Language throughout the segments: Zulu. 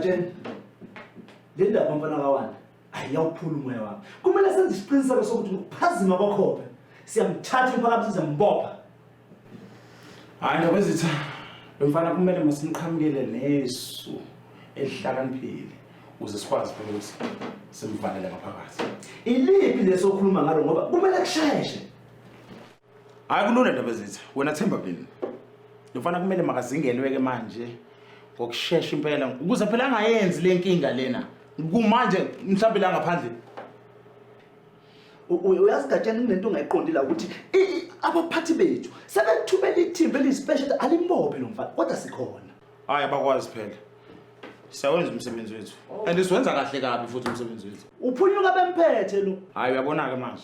Gatsheni. Le ndaba mfana kaWanda ayiyawuphula umoya wami. Kumele senze isiqiniseko sokuthi ukuphazima kwakhophe siyamthatha umphakathi sizambopha. Hayi ndokwezitha. Lo mfana kumele masimqhamukele nesu elihlakaniphile ukuze sikwazi phela ukuthi simvalele ngaphakathi. Iliphi leso okhuluma ngalo ngoba kumele kusheshe. Hayi kulula ndokwezitha. Wena themba phela. Lo mfana kumele makazingelweke manje ngokushesha impela ukuze phela angayenzi lenkinga lena. Kumanje mhlawumbe la ngaphandle. Uyazi Gatsheni kunento ongayiqondi la ukuthi abaphathi bethu sebethumela ithimba elispecial alimbophe lo mfana kodwa sikhona. Hayi abakwazi phela. Siyawenza umsebenzi wethu. And siwenza kahle kabi futhi umsebenzi wethu. Uphunyuka bemphethe lo. Hayi uyabona ke manje.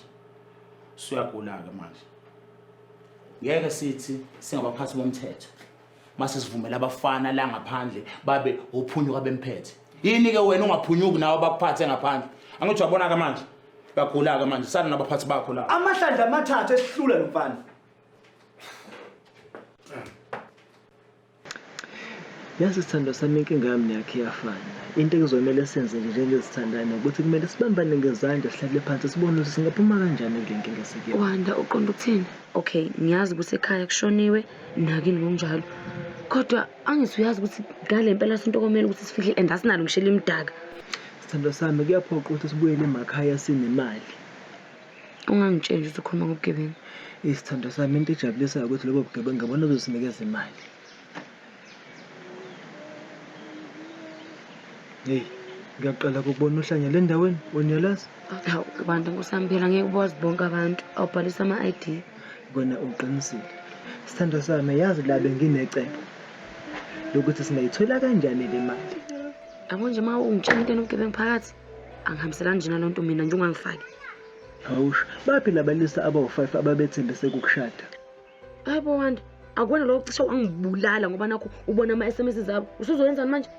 Siyagula ke manje. Ngeke sithi singabaphathi bomthetho. Mase sivumela abafana la ngaphandle babe uphunyuka bemphethe. Yini ke wena ungaphunyuki nawe bakuphathe ngaphandle? Angithi uyabona ke manje. Bagula ke manje sana nabaphathi bakho la. Amahlandla amathathu esihlula lo mfana. Yazi sithando sami inkinga yami yakhe yafana. Into ekuzomela senze nje njengezithandana ukuthi kumele sibambane ngezandla sihlale phansi sibone ukuthi singaphuma kanjani kule nkinga esikiyo. Wanda uqonda ukuthini? Okay, ngiyazi ukuthi ekhaya kushoniwe nakini kunjalo. Kodwa angithi uyazi ukuthi ngale impela sinto komela ukuthi sifihle and asinalo ngishela imdaka. Sithando sami kuyaphoqa ukuthi sibuyele emakhaya sinemali. Ungangitshela ukuthi ukhuluma ngobugebengu. Isithando sami into ejabulisayo ukuthi lobo bugebengu ngabona uzosinikeza imali. Hey, ngiyaqala ukubona uhlanya le ndaweni, woniyalazi? Hawu, abantu ngosami phela ngeke ubazi bonke abantu awubhalisa ama-ID. Kona uqinisile. Sithando sami yazi la benginecebo lokuthi singayithola kanjani le mali. Yabo nje uma ungitshela into enobugebengu phakathi angihambiselani nje nalonto mina nje ungangifaki. Hawusho, baphi labalisa abawu5 ababethembise ukukushada? Hayibo Wanda, akubona lokho cishe wangibulala ngoba nakho ubona ama-SMS zabo. Usuzoyenzani manje?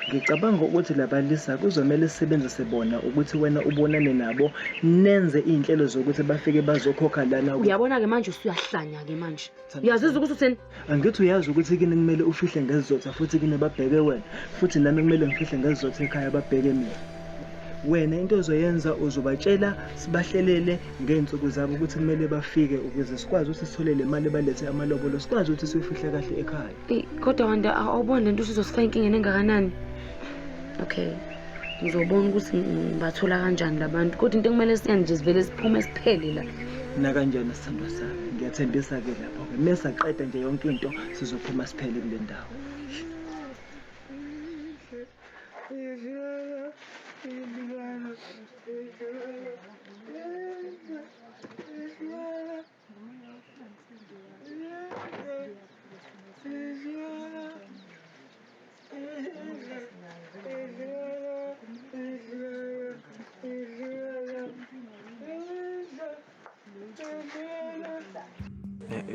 Ngicabanga ukuthi labalisa kuzomela sisebenzise bona ukuthi wena ubonane nabo nenze inhlelo zokuthi bafike bazokhokha lana. Uyabona ke manje usuyahlanya ke manje. Uyazizwa ukuthi utheni? Angithi uyazi ukuthi kini kumele ufihle ngezizotha futhi kini babheke wena futhi nami kumele ngifihle ngezizotha ekhaya babheke mina. Wena into ozoyenza uzobatshela sibahlelele ngeensuku zabo ukuthi kumele bafike ukuze sikwazi ukuthi sithole le mali balethe amalobolo sikwazi ukuthi sifihle kahle ekhaya. Kodwa Wanda awubona lento usizosifaka inkingeni engakanani? Okay. Ngizobona ukuthi ngibathola kanjani labantu. Kodwa into ekumele siyenze nje sivele siphume siphele la. Na kanjani sithando sami? Ngiyathembisa ke lapho ke. Mase aqeda nje yonke into sizophuma siphele kule ndawo.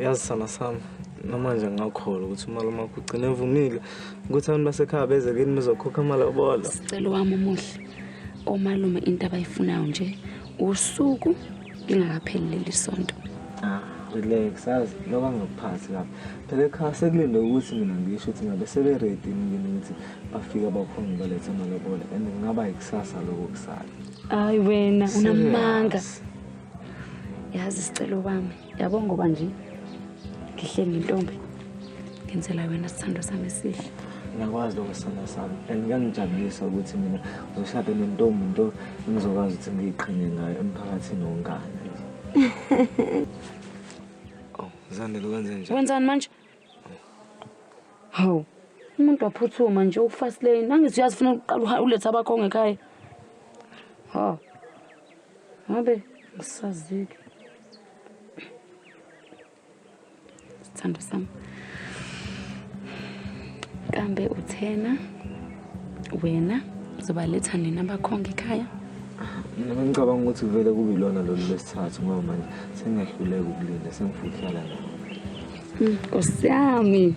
Yazi sana sami namanje ngakholwa ukuthi imali uma ugcina evumile ukuthi abantu basekhaya beze kini bezokhokha amalobolo. Sicela wami omuhle omalume into abayifunayo nje usuku lingakapheleli isonto. Relax sazi lokho ngikuphathi lapha. Phela ekhaya sekulinde ukuthi mina ngisho ukuthi ngabe sebe ready ngini ukuthi bafika bakhona balethe amalobolo and ngingaba ikusasa lokho kusala. Hayi wena unamanga. Yazi sicelo wami yabo ngoba nje ngihleli intombi ngenzela wena sithando sami esihle. Ngiyakwazi lokho sithando sami and ngiyangijabulisa ukuthi mina ngizoshada nentombi into engizokwazi ukuthi ngiyiqhinye ngayo emphakathini wonkana. Zande lokwenze nje. Wenzani manje? Hawu. Umuntu waphuthuma nje ufast lane. Nangithi uyazifuna uqala uletha abakho ngekhaya. Ha. Ngabe ngisazike. Sithando sami. Kambe uthena wena uzobaletha nina abakho ngekhaya? Mina ngicabanga ukuthi vele kube ilona lolu lesithathu ngoba manje sengiyahluleka ukulinda sengifukhala la. Nkosi yami.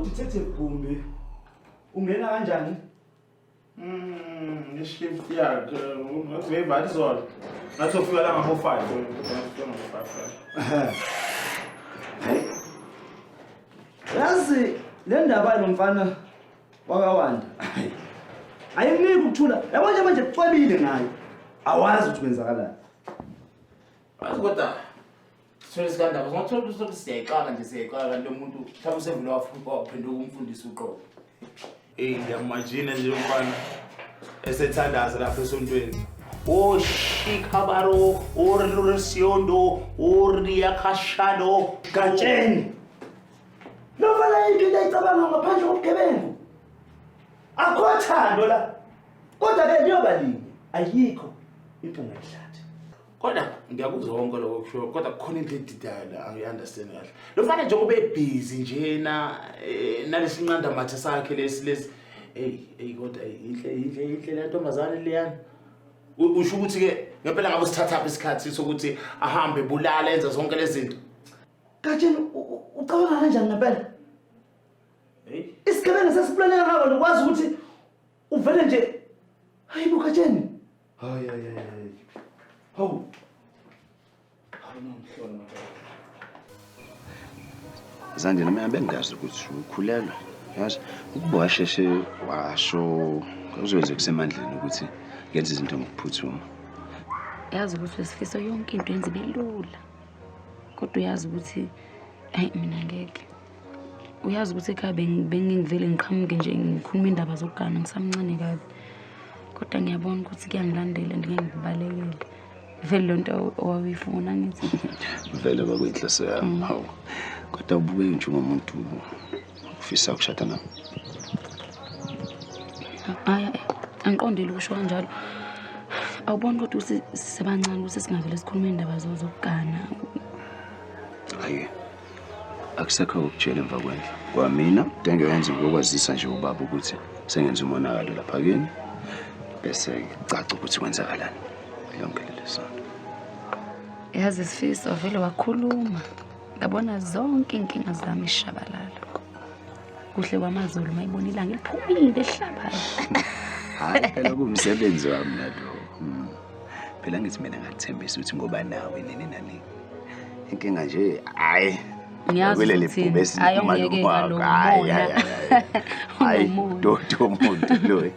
Detective Gumbi ungena kanjani? Ishift yakhe ngiveva izolo. Ngathi ufika la ngabo 5. Yazi le ndaba yomfana wakawanda. Ayiniki ukuthula. Yabona manje kucwebile ngayo. Awazi ukuthi kwenzakalani. Kodwa sithole isikandaba ngothola ukuthi siyayixaka nje siyayixaka kanti umuntu mhlawumbe usevele waphenduka umfundisi uqobo. Ngiyamajina nje umfana esethandaza lapha esontweni. Shikabaro, Siondo, Riakashado, Gatsheni. Lo fana into ayicabanga ngaphandle kobugebengu. Akho thando la. Kodwa ke njengoba linye ayikho impunga ehlathi. kodwa ngiyakuzwa konke lokho kusho kodwa kukhona into edidayo la angiunderstand kahle. Lo fana nje kube busy njena nalesinqanda mathe sakhe lesi kodwa inhle la ntombazane leyana. Usho ukuthi ke ngempela ngabe sithatha isikhathi sokuthi ahambe bulala enza zonke lezi zinto. Gatsheni ucabanga kanjani ngempela? Isigebengu sesiplaneka ngako ukwazi ukuthi uvele nje hayibo Gatsheni. Hayi. Hawu. Zandile mina bengazi ukuthi ukhulelwe. Yazi ukuba washeshe washo kuzoze kusemandleni ukuthi yenze izinto ngokuphuthuma. Yazi ukuthi wesifiso yonke into yenze belula. Kodwa uyazi ukuthi hayi mina ngeke. Uyazi ukuthi ekhaya bengivele ngiqhamuke nje ngikhuluma indaba zokugana ngisamncane kabi. Kodwa ngiyabona ukuthi kuyangilandela ngeke ngibalekele. Vele lonto owayifuna ngithi. Vele bakuyinhloso yami. Hawu. Kodwa ubuke nje umuntu ufisa ukushada nami. Angiqondile ukusho kanjalo. Awuboni kodwa ukuthi sisebancane ukuthi singavele sikhuluma indaba zokugana. Hayi. Akusekho ukutshela emva kwendlu. Kwamina ngiyenza ngokwazisa nje ubaba ukuthi sengenza umonakalo lapha kini. Bese caca ukuthi kwenzakalani. Yonke le sonto. Yazi Sifiso vele wakhuluma. Ngabona zonke inkinga zami ishabalala. Kuhle kwamaZulu mayibona ilanga liphumile ehlabayo. Hayi phela kumsebenzi wami nalo. Phela ngithi mina ngathembisa ukuthi ngoba nawe nini. Inkinga nje hayi. Ngiyazi ukuthi ayongeke ngalo mona. Hayi dodo umuntu lo.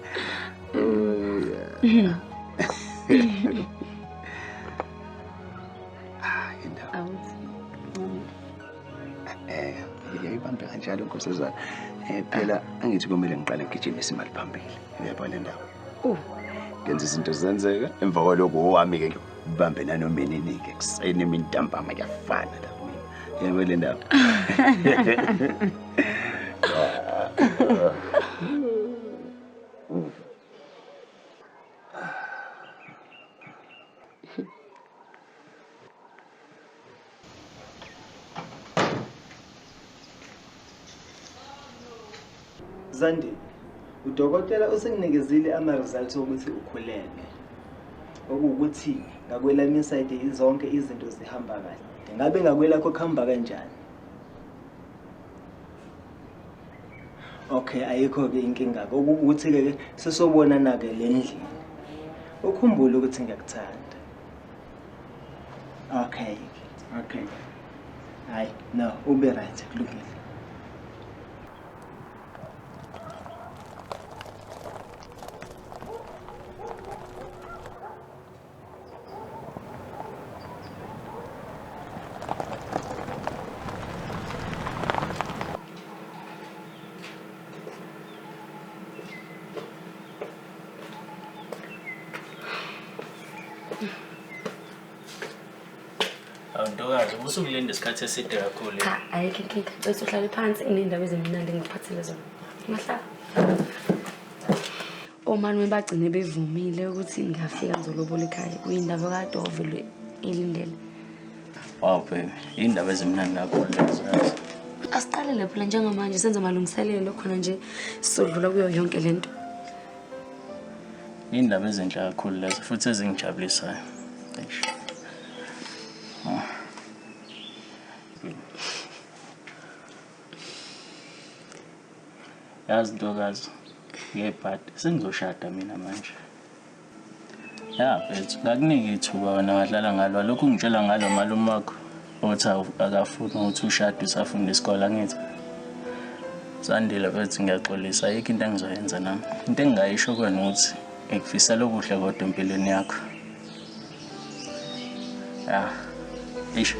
Yayibambe kanjalo nkosazana. Phela angithi kumele ngiqale ngigijimisa imali phambili. Uyabona le ndawo. Ngenza izinto zenzeka emva kwalokho owami ke ngibambe nanomini ke kusayine imintambama kuyafana la mina. Yebo le ndawo. Zandi, udokotela usenginikezile ama-results ukuthi ukhulelwe. Okuwukuthi ngakwelami inside izonke izinto zihamba kahle. Ngabe ngakwelakho kuhamba kanjani? Okay, ayikho-ke inkinga. Okuwukuthi-ke sesobonana-ke le ndlini. Ukhumbule ukuthi ngiyakuthanda. Okay. Hayi, no, ube right, kulungile. Awuntokazi usukulinde isikhathi eside kakhulu. Cha, ayikho inkinga. Bese uhlale phansi inendaba ezimnandi ngiphathele zona. Mahlala. Omani bagcine bevumile ukuthi ngafika ngizolobola ekhaya. Kuyindaba kade ovele elindele. Wow baby, indaba ezimnandi kakhulu lezo. Asiqalele phela njengamanje senze amalungiselelo khona nje sizodlula kuyo yonke lento. Indaba ezinhle kakhulu lezo futhi ezingijabulisayo. Eish. Yazi ntokazi, ngebhadi sengizoshada mina manje. Ya bethu, ngakunika ithuba wena wadlala ngalo. Lokhu ngitshela ngalo malume wakho uthi akafuni ukuthi ushade usafunda isikole angithi. Sandile bethu ngiyaxolisa ayikho into engizoyenza nami. Into engingayisho kuwena ukuthi ngikufisela okuhle kodwa empilweni yakho. Ya. Eish.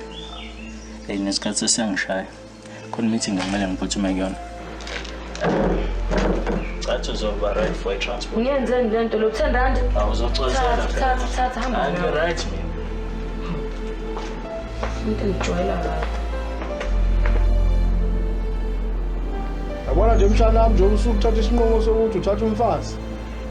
Nesikhathi sesiyangishaya. Khona meeting ngamele ngiphuthume kuyona. Cathi uzoba right for transport. Ngiyenzeni le nto lo 10 rand? Awuzoxolisa. Thatha hamba I'm nawe. right man. Into ngijwayela la. Yabona nje mshana nje usuku uthatha isinqumo sokuthi uthatha umfazi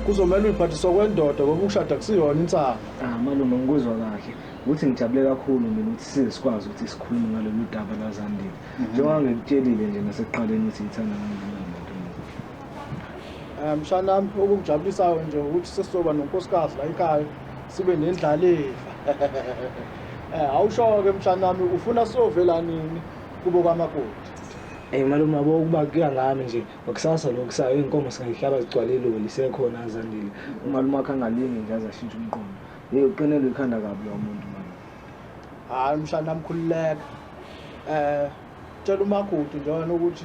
kuzomela uyiphathiswa kwendoda ngoba ukushada kusiyona insana. Malume ngikuzwa kahle. Ukuthi ngijabule kakhulu mina ukuthi size sikwazi ukuthi sikhulume ngalolu daba lwazandile. Njengoba ngikutshelile nje nasekuqaleni ukuthi ngithanda kangakanani lento. Mshana okungijabulisayo nje ukuthi sesizoba nonkosikazi la ekhaya sibe nendlalifa. Awusho ke mshana ufuna sovela nini kubo kwamakoti. Malume yabo ukuba kuya ngami nje ngokusasa lokusayo inkomo singayihlaba zigcwale iloli sekhona azandile. Umalume wakhe angalingi nje azashintsha umqondo. Uqinele ikhanda kabi lo muntu mama. Hayi mshana khululeka. Tshela umakoti njalo ukuthi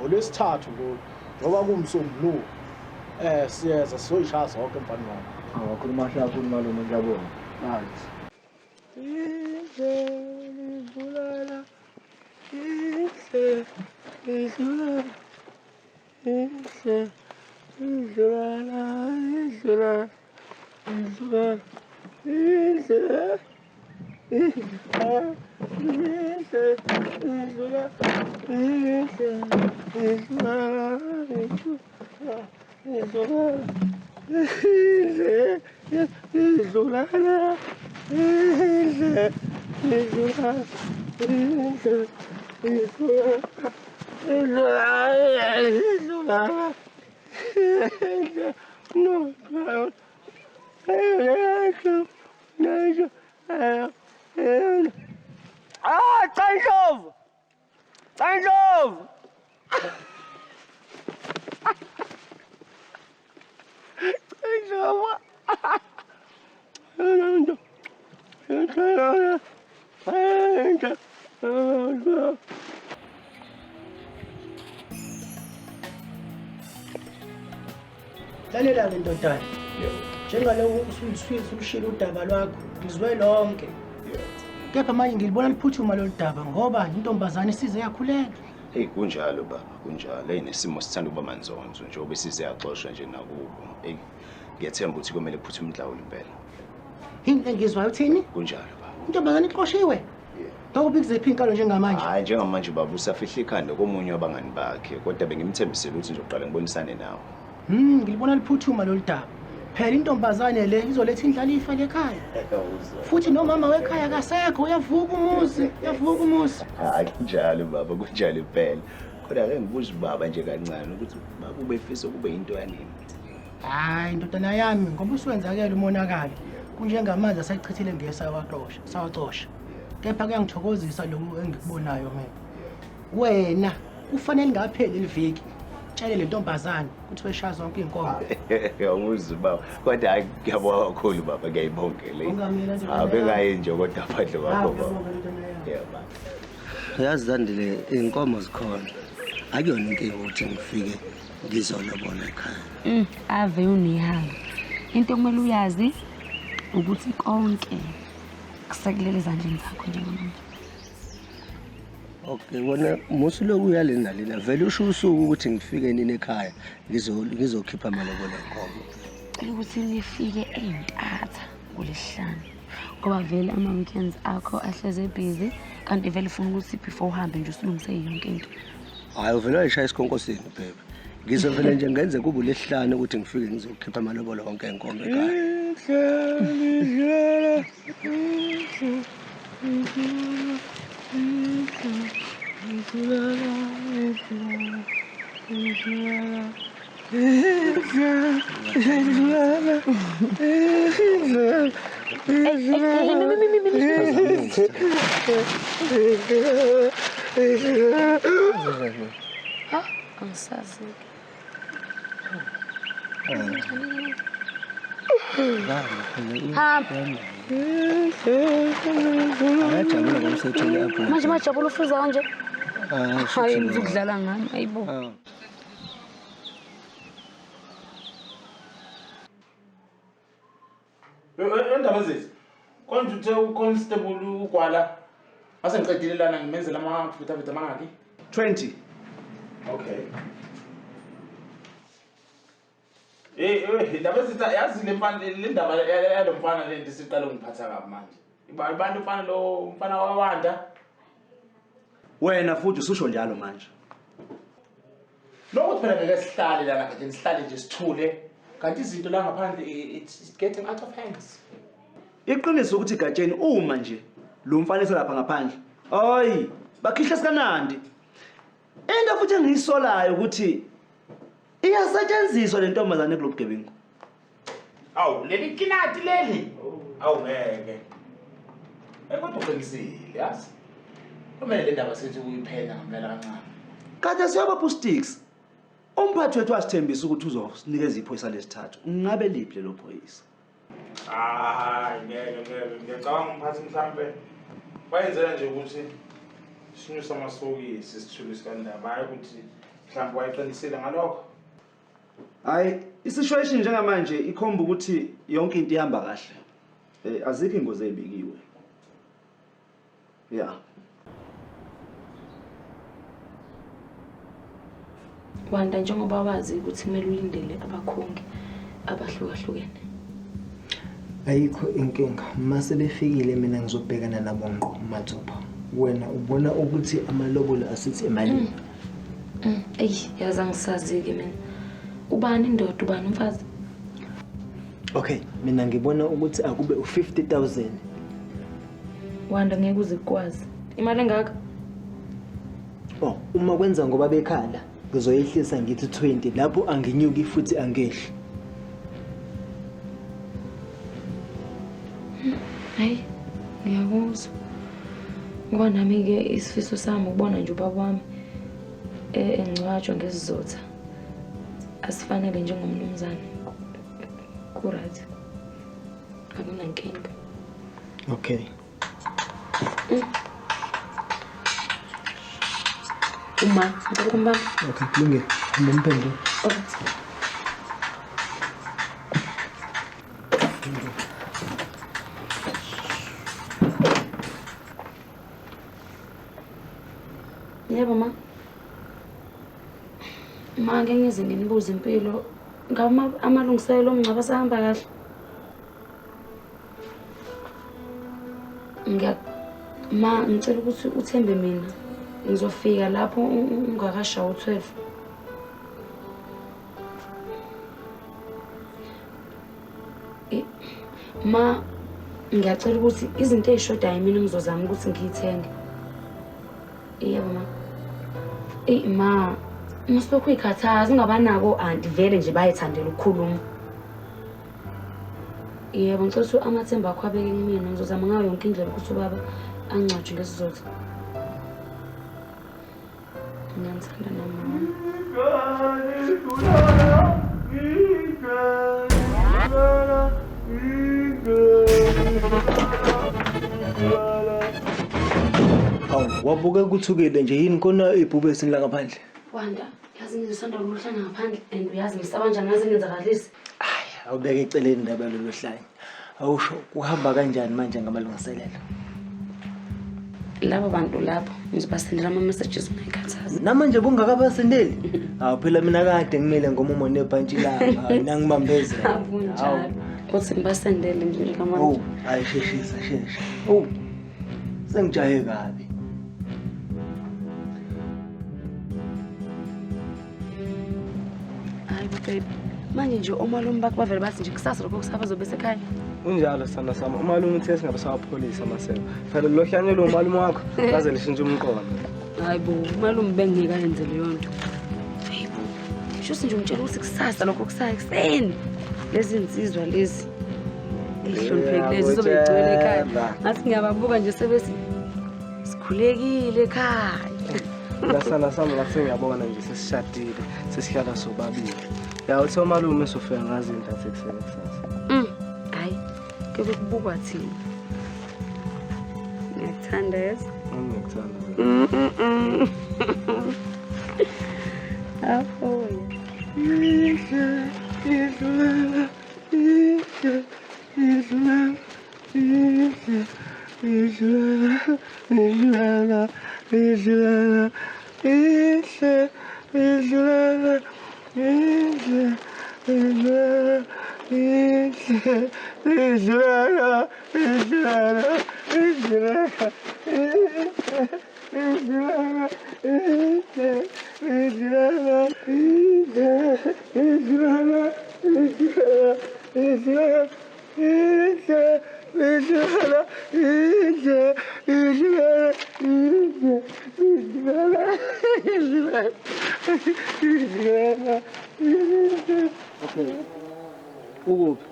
olesithathu lo ngoba kumsombuluko. Siyeza sizoyishaya zonke mfana wami. Awakhuluma kahle kakhulu malume ngiyabonga. Right. Lalela ke ndodana. Njengaloku usushilo udaba lwakho ngizwe lonke. Kepha manje ngilibona liphuthuma lo daba ngoba intombazane isize yakhulela. Hey kunjalo baba, kunjalo. Nesimo sithanda ukuba manzonzo nje obesize yaxoshwa nje nakubo. Hey ngiyathemba ukuthi kumele kuphuthume inhlawulo impela. Into engizwayo uthini? Kunjalo baba. Intombazane ixoshiwe. Ngoba ikuzephi inkalo njengamanje? Hayi njengamanje baba usafihla ikhanda komunye wabangani bakhe kodwa bengimthembisela ukuthi ngizoqala ngibonisane nawe. Ngilibona liphuthuma lo daba. Phela intombazane le izoletha indlalifa lekhaya. Futhi nomama wekhaya akasekho uyavuka umuzi, Hayi kunjalo baba, kunjalo impela. Kodwa ake ngibuza ubaba nje kancane ukuthi baba ubefisa kube into yanini. Hayi ndodana yami ngoba uswenzakela umonakalo. Kunjengamanzi asayichithile sawacosha. Kepha kuyangithokozisa lokho engikubonayo mina. Wena kufanele ngapheli liviki. Tshele le ntombazane ukuthi weshaya zonke inkomo. Ngiyawuzwa baba. Kodwa hayi ngiyabonga kakhulu baba, ngiyayibongela. Abengayi nje kodwa phandle kwakho baba. Yebo. Yazi Zandile inkomo zikhona. Akuyona inkinga ukuthi ngifike ngizolobola ekhaya. Ave unihanga. Into okumele uyazi ukuthi konke kusekulele ezandleni zakho njengamanje. Okay, wena musuloku uyalena lena vele usho usuku ukuthi ngifike nini ekhaya ngizokhipha amalobolo enkomo. Ukuthi nifike ezintatha kulesihlanu. Ngoba vele ama-weekends akho ahleze busy kanti vele ufuna ukuthi before uhambe nje usulungise yonke into. Hayi uvela uyishaya isikhonkosini baby. Ngizovela nje ngenze kube lesihlanu ukuthi ngifike ngizokhipha amalobolo onke enkomo ekhaya. Angisazi. Ngajabula ngomsethele apho. Manje majabula ufuza kanje. Hayi ngizokudlala ngami ayibo. Endaba zethu. Konje uthe uconstable uGwala ase ngiqedile lana ngimenzela amaphutha mangaki? 20. Okay. Indaba zethu yazi le ndaba yalomfana le ndisiqala ngiphatha kabi manje. Abantu ufana lo umfana wawanda. Wena futhi ususho njalo manje. Lokho phela ngeke sihlale lana kanje sihlale nje sithule. Kanti izinto la ngaphandle it's getting out of hands. Iqiniso ukuthi Gatsheni uma nje lo mfaneso lapha ngaphandle. Hayi, bakhihla sikanandi. Into futhi engiyisolayo ukuthi iyasetshenziswa le ntombazane kulobugebengu. Awu, leli kinati leli. Awu ngeke. Kodwa uqinisile, yazi. Kumele le ndaba sethi uyiphela ngamlela kancane. Kade siyabapha sticks. Umphathi wethu asithembisa ukuthi uzosinikeza iphoyisa lesithathu. Ngabe liphi lelo phoyisa? Hayi, ngeke. Ngiyacabanga umphathi mhlambe wayenzela nje ukuthi sinyusa amasokisi sithulise kandaba hayi ukuthi mhlambe wayiqinisile ngalokho. Hayi, isituation njengamanje ikhomba ukuthi yonke into ihamba kahle. Azikho ingozi ezibikiwe. Yeah. Wanda njengoba wazi ukuthi kumele ulindele abakhongi abahlukahlukene. Ayikho inkinga. Mase befikile mina ngizobhekana nabo ngqo mathupha. Wena ubona ukuthi amalobolo asithi emalini. Yazi angisazi-ke mina. Ubani indoda ubani umfazi? Okay, mina ngibona ukuthi akube u50,000. Wanda ngeke uzikwazi. Imali engaka? Oh, uma kwenza ngoba bekhala ngizoyehlisa ngithi 20 lapho anginyuki futhi angehli. Hayi, ngiyakuzwa. Ngoba nami-ke isifiso sami ukubona nje ubaba wami engcwatshwa ngesizotha. Asifanele njengomnumzane. Kuright. Akunankinga. Okay. Uma, ngikumbamba. Okay, kulungile. Ngimphende. Okay. Yebo ma. Manje ngize nginibuza impilo. Ngama amalungiselelo omngcwabo asahamba kahle. Ngicela ukuthi uthembe mina. Ngizofika lapho ungakashawa u12. Ma ngiyacela ukuthi izinto ezishodayo mina ngizozama ukuthi ngiyithenge. Yebo ma. Ma Musokho ikhathaza ungabanako anti vele nje bayithandela ukukhuluma. Yebo ngicela ukuthi amathemba akho abeke kumina ngizozama ngayo yonke indlela ukuthi ubaba angcwatshwe ngesizotha. Ngiyathanda namama. Wabuke kuthukile nje yini khona ibhube esinla ngaphandle. Wanda, yazi ngizosanda ukuhlanga ngaphandle and uyazi ngisaba njani ngaze ngenzakalise. Hayi, awubeke eceleni indaba lolu hlanye. Awusho kuhamba kanjani manje ngamalungiselelo? Labo bantu lapho ngizobasendela ama messages ngayikhathaza. Namanje bungakabasendeli? Hawu phela mina kade ngimele ngomumo nebhantshi lapha, mina ngibambezela. Akunjalo. Uthi ngibasendele nje ngamanje. Oh, hayi sheshisa shesha. Oh. Sengijahe kabi. Hayi baby. Manje nje omalume bakho bavele bathi nje kusasa lokho kusaba zobe sekhaya. Unjalo sana sama. Umalume uthi singabe sawapholisa masela. Phela lo hlanyelo umalume wakho kaze lishintshe umqondo. Hayibo, umalume bengika yenze leyo nto. Hayibo. Shuthi nje ngitshela ukuthi kusasa lokho kusaya ekseni. Lezi insizwa lezi. Ihloniphekile zizobe igcwele ekhaya. Ngathi ngiyababuka nje sebesi sikhulekile ekhaya. Lasana sama ngathi ngiyabona nje sesishadile, sesihlala sobabili. Ya uthe umalume sofika ngazi into athi kuseni kusasa. Hayi. Kube kubukwa thina. Ngiyakuthanda yazi. Ngikuthanda. Apho. Okay. Ukuphi?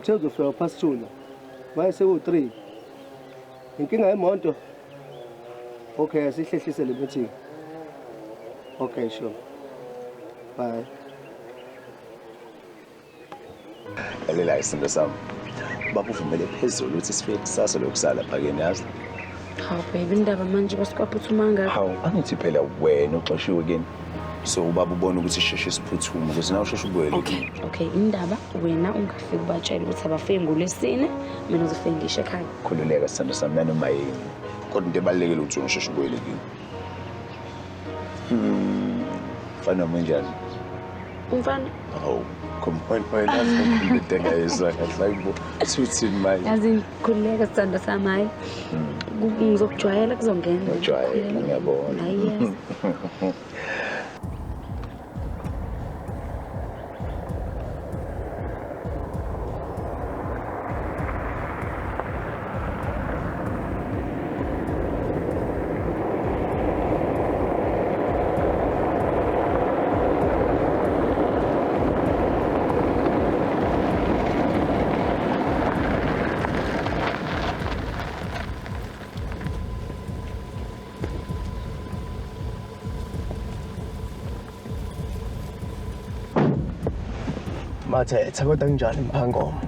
Uzofika past 2 la. Manje seku3. Inkinga yemoto. Okay, asihlehlise le meeting. Okay, sure. Bye. Lalela isinto sami. Baba uvumele phezulu ukuthi sifike kusasa lokusala phakeni yazi. Hawu baby indaba manje basikaphuthuma ngakho. Hawu angithi phela wena uxoshiwe kini. So ubaba ubona ukuthi isheshe siphuthuma ukuthi nawe usheshe ubuyele. Okay, indaba wena ungafiki batshela ukuthi abafike ngolesine, mina uzofika ngisho ekhaya. Khululeka sithando sami nanoma yini. Kodwa into ebalulekile ukuthi usheshe ubuyele kini. Fana menjani? Umfana? Hawu. Kumpoint lapho ngidinga izakhe like suthi manje. Yazi khululeka sithando sami hayi. Ngizokujwayela kuzongena. Ngijwayele ngiyabona. Hayi. Mathetha kodwa kunjani mphangoma?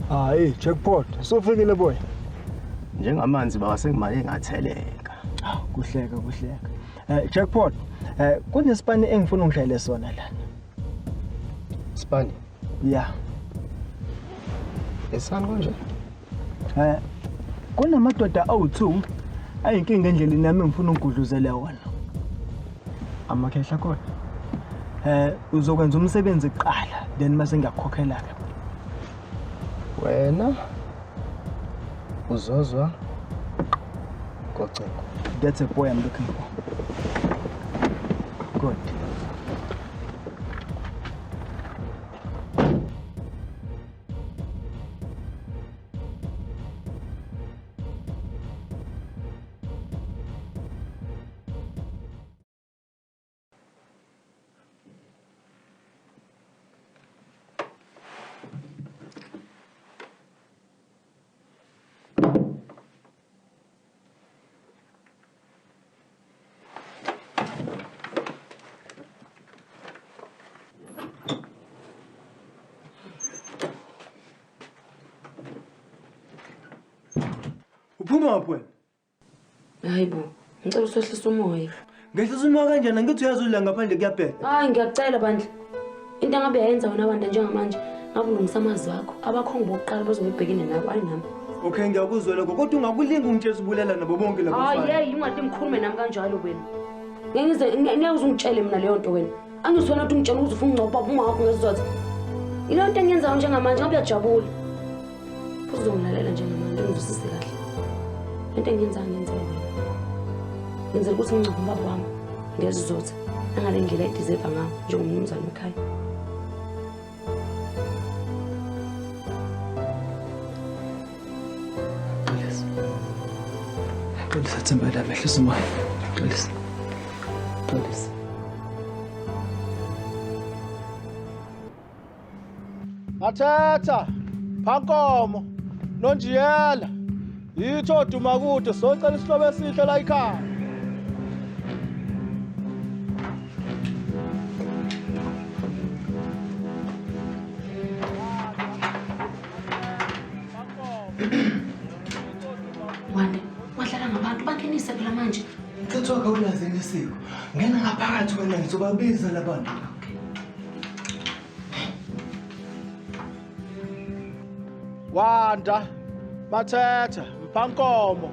Hayi, jackpot. Sofikile boy. Njengamanzi bawasengimali engatheleka. Kuhleka. Jackpot. Kunesipani engifuna ungishayele sona lana. Spani. Yeah. Esani konje? Kunamadoda awu2 ayinkinga endleleni nami ngifuna ukugudluzela wona. Amakhehla khona. Uzokwenza umsebenzi kuqala then mase ngiyakukhokhela ke. Wena uzozwa kocingo. That's a boy I'm looking for. Good. Uphuma wapho wena? Hayibo, ngicela usehlisa umoya. Ngehlisa umoya kanjani ngithi uyazula ngaphandle kuyabheda? Hayi ngiyacela bandla. Into ngabe yayenza wona abantu njengamanje, ngabe ulungisa amazi wakho. Abakhongi bokuqala bazobebhekene nabo ayinami. Okay ngiyakuzwa lokho kodwa ungakulinga ungitshela ubulela nabo bonke labo bafana. Hayi ungathi ngikhulume nami kanjalo wena. Ngiyakuzwa ungitshele mina leyo nto wena. Angizwela ukuthi ungitshela ukuthi ufuna ungcopha uma wakho ngesizotha. Ile nto engiyenzayo njengamanje ngabe uyajabula. Uzongilalela njengamanje ngizwisise kahle. Into engiyenzayo ngenza wena. Ngenzela ukuthi ngincophe ubaba wami ngesizotha. Angale ndlela edizepa ngayo njengomnumzane ekhaya. Xolisa Themba lami ehlisa umoya. Xolisa. Mathetha, Phankomo, Nonjiyela. Yitho duma kude socela isihlobo esihle la ekhaya. awulazi nesiko. Ngena ngaphakathi wena ngizobabiza labantu. Wanda, Mathetha, Mphankomo.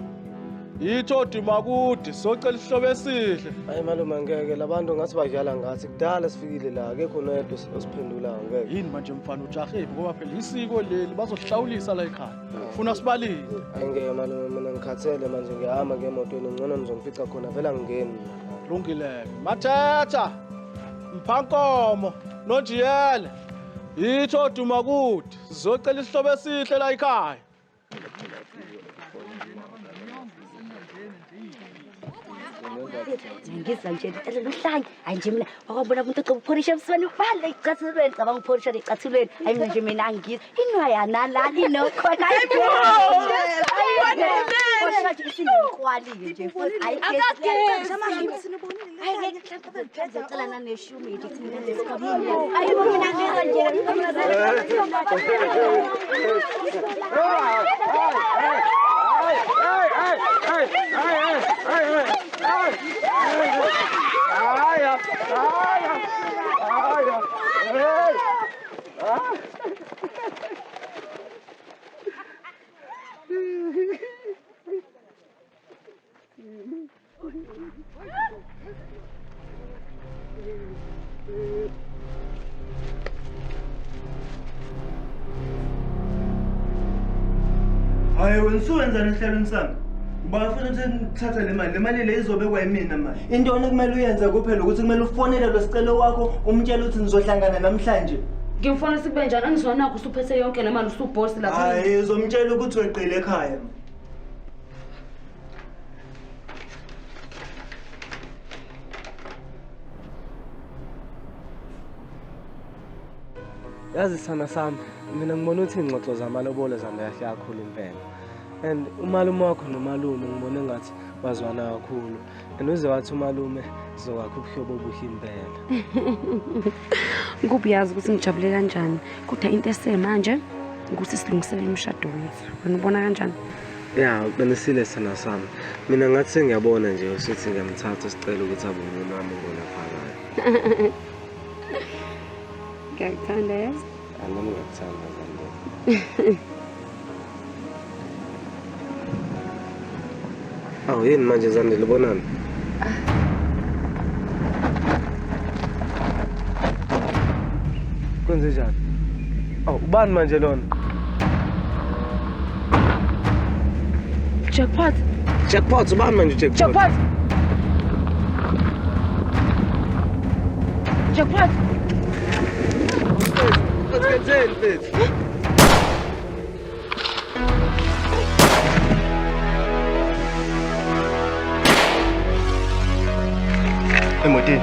Yitho Dimakude, socela isihlobo esihle. Hayi malume ngeke labantu ngathi badlala ngathi kudala sifikile la akekho noyedwa osiphendulayo ngeke. Yini manje mfana ujahe ngoba phela isiko leli bazohlawulisa la ekhaya. Ufuna sibalile. Hayi ngeke malume mina ngikhathele manje ngiyahamba ngemotweni ngcono nizongifica khona vela ngingeni. Lungile. Mathetha, Mphankomo, noNjiyele. Yitho Dimakude, sizocela isihlobo esihle la ekhaya. Ngizwa nje ngicela nohlanye hayi nje mina wakwabona umuntu ocophorisha emsweni ubhala icathulweni cabanga uphorisha icathulweni hayi mina nje mina angizwa inwaya nalali nokhona hayi isinqwali nje futhi hayi ngicela naneshumi ngithi mina lesikabini hayi mina ngizwa nje Hayi wena usuwenzani ehlelweni sami? Bafuna ukuthi ngithathe le mali le izobekwa yimina manje. Into okumele uyenze kuphela ukuthi kumele ufonele lo sicelo wakho umtshela ukuthi nizohlangana namhlanje. Ngimfuna sibe njani angizonakho usuphethe yonke le mali usuboss lapha. Hayi uzomtshela ukuthi weqile ekhaya. Yazi sana sami mina ngibona ukuthi ingxoxo zamalobolo zami yahle kakhulu impela. And umalume wakho nomalume ngibona ngathi bazwana kakhulu. And uze wathi umalume sizokwakha ubuhlobo obuhle impela. Ngikuyazi ukuthi ngijabule kanjani kodwa into esemanje ukuthi silungisele umshado wethu. Wena ubona kanjani? Ya uqinisile sana sami. Mina ngathi sengiyabona nje usithi ngiyamthatha sicela ukuthi abe umuntu wami ngolaphakayo. Ngiyakuthanda yazi? Nami ngiyakuthanda Zandile. Awu yini manje Zandile bonani? Kwenze njani? Awu ubani manje lona? Jackpot. Jackpot ubani manje jackpot? Jackpot. Jackpot. Let's get in, bitch. Emotini.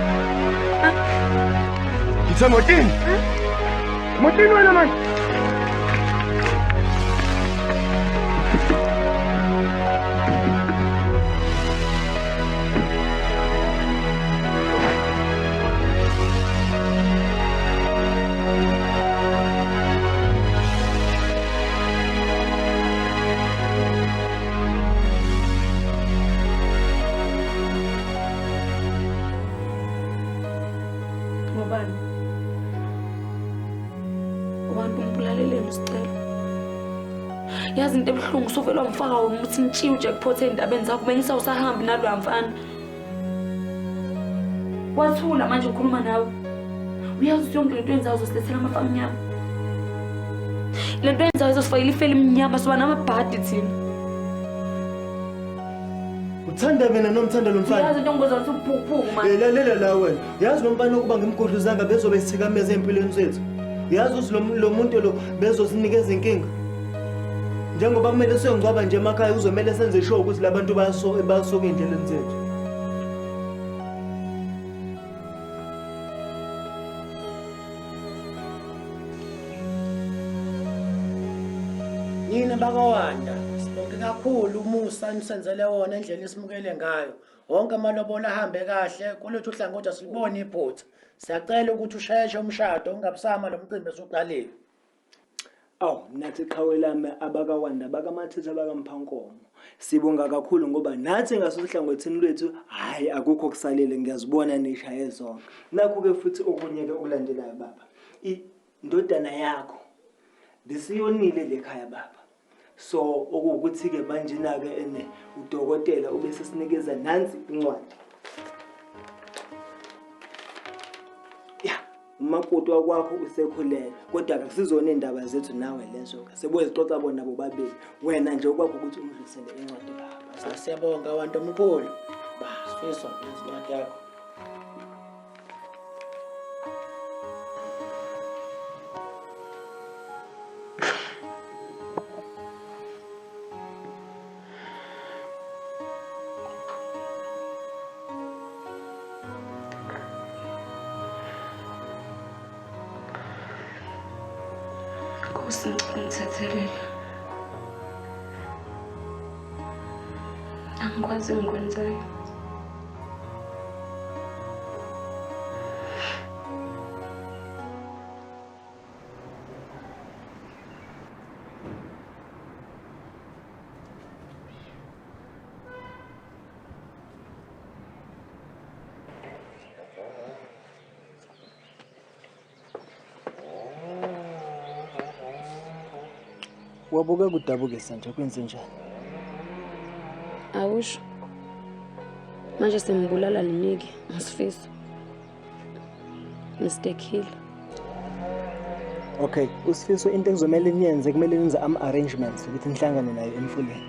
Ngithe emotini. Emotini wena manje. Yazi into ebuhlungu suvela wamfaka ukuthi ntshiwe ujackpot endabeni zakho bengisawusahambi nalo mfana. Wathula manje ukhuluma nawe. Uyazi yonke lento yenzayo uzosilethela amafama amnyama. Lento yenzayo izosifakela ifele emnyama soba namabhadi thina. Uthanda mina nomthanda lo mfana. Yazi into ngizozwa ukuthi uphuphuku manje. Lalela la wena. Yazi lo mfana ukuba ngimgodluzanga bezobe sithikameza empilweni zethu. Yazi ukuthi lo muntu lo bezosinikeza inkinga. Njengoba kumele siyongcwaba nje emakhaya uzomela senze sure ukuthi labantu bayasoka endleleni zethu. Yini bakawanda sibonke kakhulu umusa nisenzele wona endlela esimukele ngayo. Wonke amalobolo ahambe kahle kulethu uhlangothi silibone iphutha. Siyacela ukuthi usheshe umshado ungabusama lo mcimbi esuqalile. Awu nathi qhawe lami abakawanda abakamathetha abakamphankomo. Sibonga kakhulu ngoba nathi ngasuhlangothini lwethu hayi akukho kusalele ngiyazibona nishaye zonke. Nakho ke futhi okunye ke okulandelayo baba. Indodana yakho bisiyonile lekhaya baba. So okuwukuthi ke manje na ke ene udokotela ubese sinikeza nansi incwadi. Umakoti wakwakho usekhulelwe kodwa akusizona indaba zethu nawe lezo ke sebozixoxa bona bobabili wena nje okwakho ukuthi umdlulisele incwadi baba. Siyabonga abantu omkhulu. Sifiso ngezincwadi yakho. Nkosi ngithathelela. Angikwazi ngikwenzayo. Wabuka kudabuke sanje kwenze njani? Awusho. Manje sembulala liniki ngisifiso. Mistakile. Okay, usifiso into ekuzomela niyenze kumele nenze arrangements ukuthi nihlangane naye emfuleni.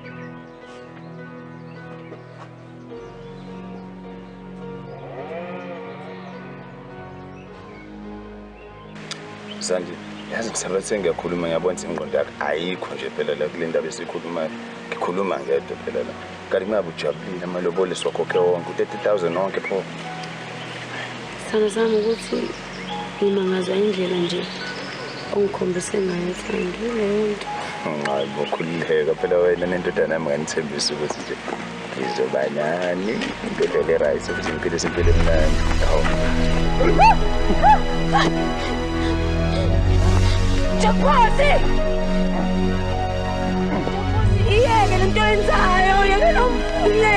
Sanje yazi ngisabathe ngiyakhuluma ngiyabona ingqondo yakhe ayikho nje phela la kule ndaba esikhulumayo ngikhuluma ngedwa phela la kanti ngabe ujabulile amalobole siwakhokhe wonke u30,000 wonke pho Sana sami ukuthi ngimangazwa indlela nje ongikhombise ngayo Thando leyo nto. Hayi bokhulileka phela wena nendodana yami nganithembisa ukuthi nje izoba nani indlela eright ukuthi impilo sempilo emnandi. Jacosi! Iyeke lento yenzayo, yeke nomphule.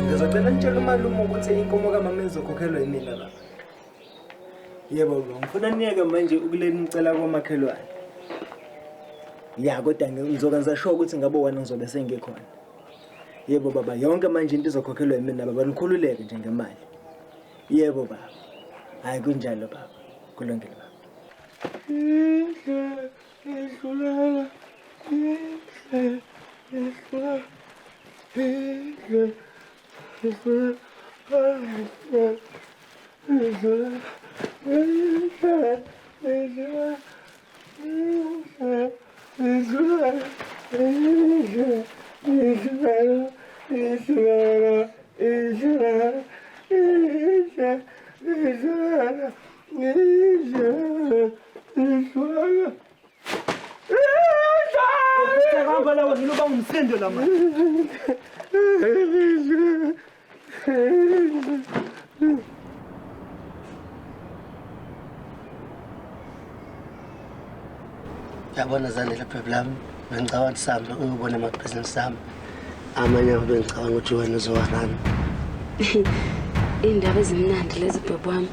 Ngizocela nitshele umalume ukuthi inkomo kamama izokhokhelwa yimina baba. Yebo baba, ngifuna niyeke manje ukuleni nicela kwamakhelwane. Ya kodwa ngizokwenza sure ukuthi ngabe wena ngizobe sengikhona. Yebo baba, yonke manje into izokhokhelwa yimina baba, nikhululeke nje ngemali. Yebo baba. Hayi kunjalo baba. Kulungile baba. Yabona Zandile phepha lami. Bengicabanga ukuthi sambe uyobona amabhizinisi ami. Amanye abo bengicabanga ukuthi wena uzowarana. Iy'ndaba ezimnandi lezi bhebhe wami.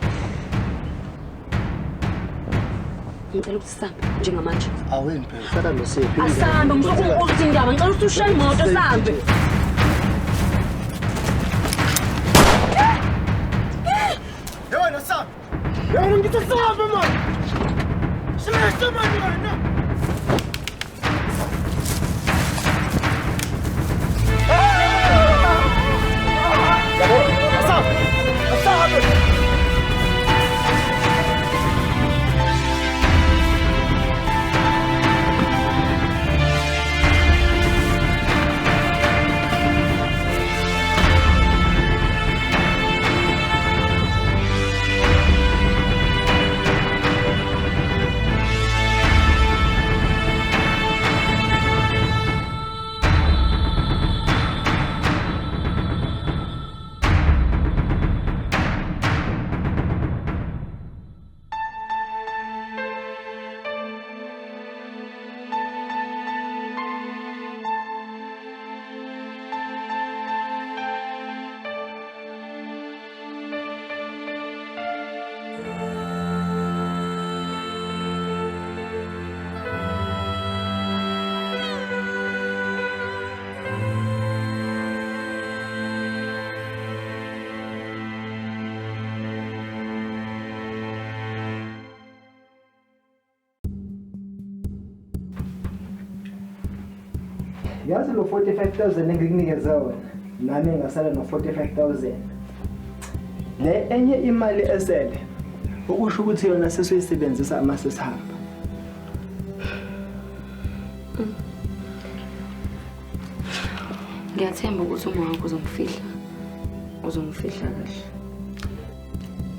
Ngicela ukuthi sihambe njengamanje. Aweni phela, fana nosiphi. Asambe, ngizokubuza ukuthi indaba. Ngicela ukuthi ushaye imoto sihambe. Yona sambe. Yona ngithi sambe manje. Simese manje wena. Yazi lo 45,000 engikunikeza wena nami ngasala no 45,000. Le enye imali esele ukusho ukuthi yona sesiyisebenzisa ama sesihamba. Ngiyathemba ukuthi uma wakho uzongifihla kahle.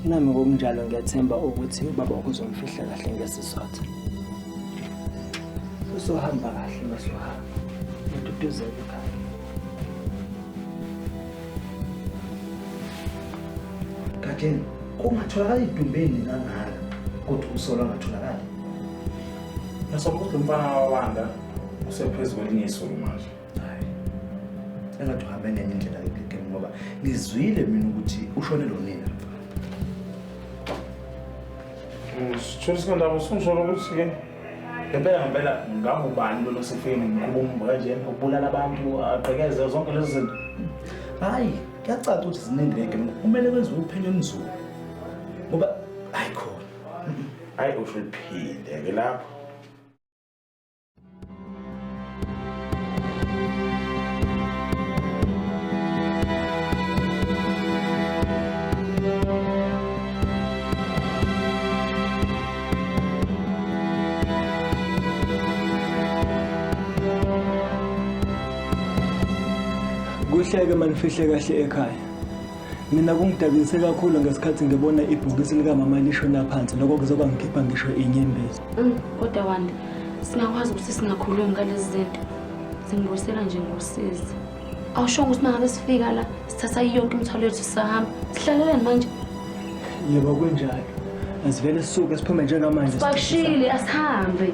Nami ngokunjalo ngiyathemba ukuthi ubaba wakho uzomfihla kahle ngesizotha. Usohamba kahle masohamba. Ududuzela ekhaya. Kajeni, kungatholakala idumbeni kangaka kodwa usola ngatholakala. Nasokuthi umfana wawanda usephezulu kwelinye isulu manje. Hayi. Engathi uhambe ngenye indlela yokugema ngoba ngizwile mina ukuthi ushonele unina. Sithola usungisho ukuthi ke ngempela ngabe ubani lo sefeni ngikubumba kanje ukubulala abantu aqhekeze zonke lezi zinto. Hayi, kuyacaca ukuthi ziningi ngegame. Kumele kwenziwe uphenyo olunzulu. Ngoba ayikhona. Hayi usho liphinde ke lapho. Kuhleke manifihle kahle ekhaya. Mina kungidabise kakhulu ngesikhathi ngibona ibhokisi lika mama lishona phansi lokho kuzoba ngikhipha ngisho inyembezi. Kodwa Wande, singakwazi ukuthi singakhulumi ngalezi zinto. Singibuyisela nje ngosizi. Awusho ukuthi mangabe sifika la sithatha yonke imithwalo yethu sisahamba. Sihlaleleni manje. Yebo kunjalo. Asivele sisuke siphume njengamanje. Sibashile asihambe.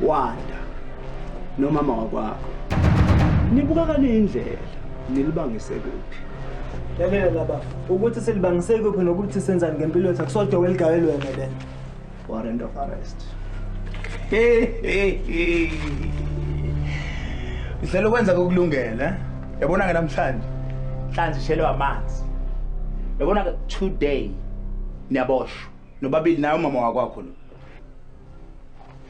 Wanda nomama wakwakho nibuka kale indlela nilibangise kuphi? Lalela laba ukuthi silibangise kuphi nokuthi senzani ngempilo yethu akusodwa weligawelo wena lena. Warrant of arrest. Ihlela ukwenza kokulungela, yabona ke namhlanje. Mhlanje shelwe amanzi. Yabona ke today niyaboshwa. Nobabili nayo mama wakwakho lo.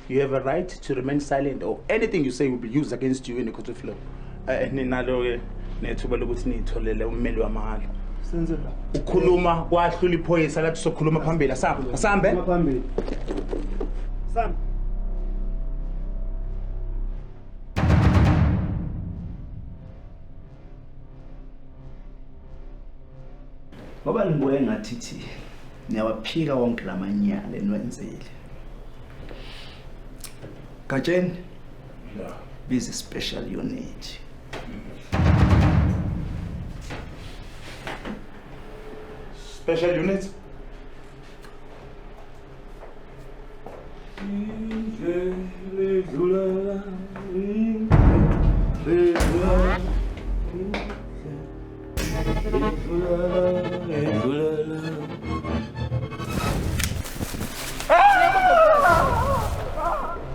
You have a right to remain silent or anything you say will be used against you in the court of law. Ninalo ke nethuba lokuthi nitholele ummeli wamahhala. Senzela. Ukhuluma kwahlula iphoyisa lathi sokhuluma phambili asambe. Asambe. Phambili. Sambe. Ngoba ngibuye ngathithi niyawaphika wonke lamanyala enwenzile. Kajeni? Yeah. Busy special unit. Special unit?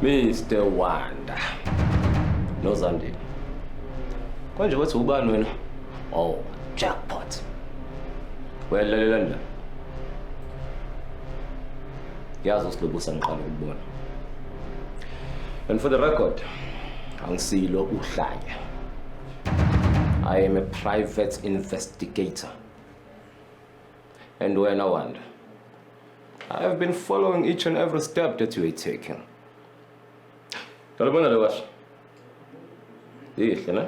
Mr. Wanda. Nozandile. Konje wathi ubani wena? Oh, jackpot. Welalela la. Yazi usilobusa ngiqala ukubona. And for the record, angisilo uhlanya. I am a private investigator. And when I wonder, I have been following each and every step that you are taking. Talabona lewash. Yihle na?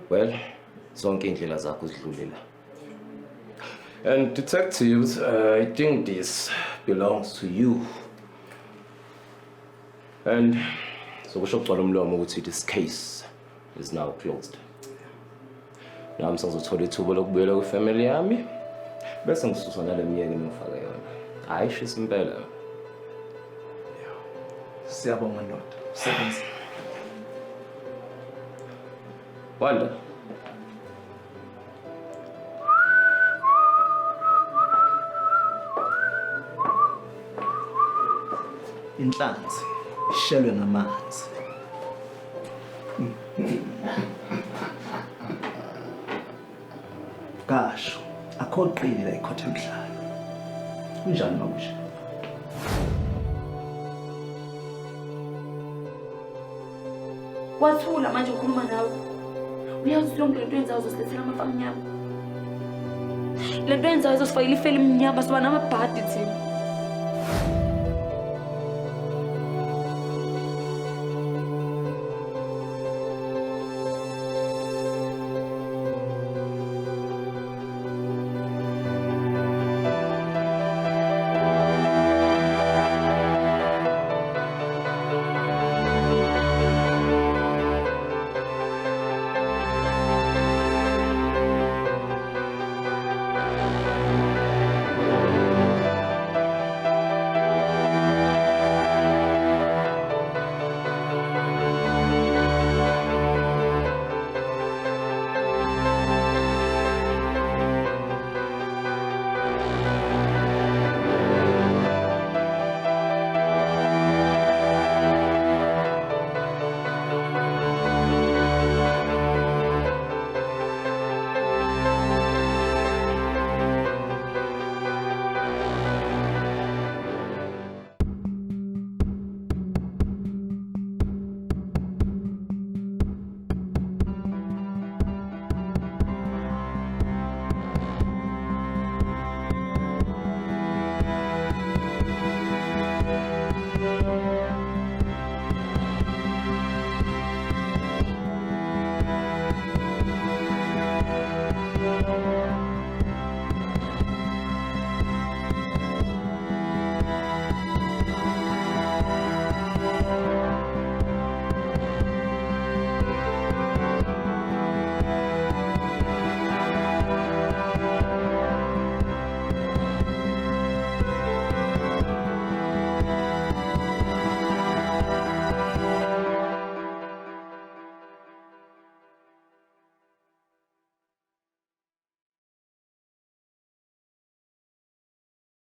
Well, zonke indlela zakho zidlulela. And detectives, I think this belongs to you. And so kusho kugcwala umlomo ukuthi this case is now closed. Nami sengizothola ithuba lokubuyela kwifamily yami bese ngisusa nale miyeni engifake yona. Hayi shisa impela. Siyabonga ndoda. Sebenza. Wanda. Inhlanzi ishelwe ngamanzi. Kasho, akho qili la ikhothe emhlanje. Kunjani mabusha? Wathula manje ukhuluma nawe. Uyazi lonke lento yenzayo uzosilethela amafa amnyama. Lento yenzayo izosifakela ifele emnyama siba namabhadi thina.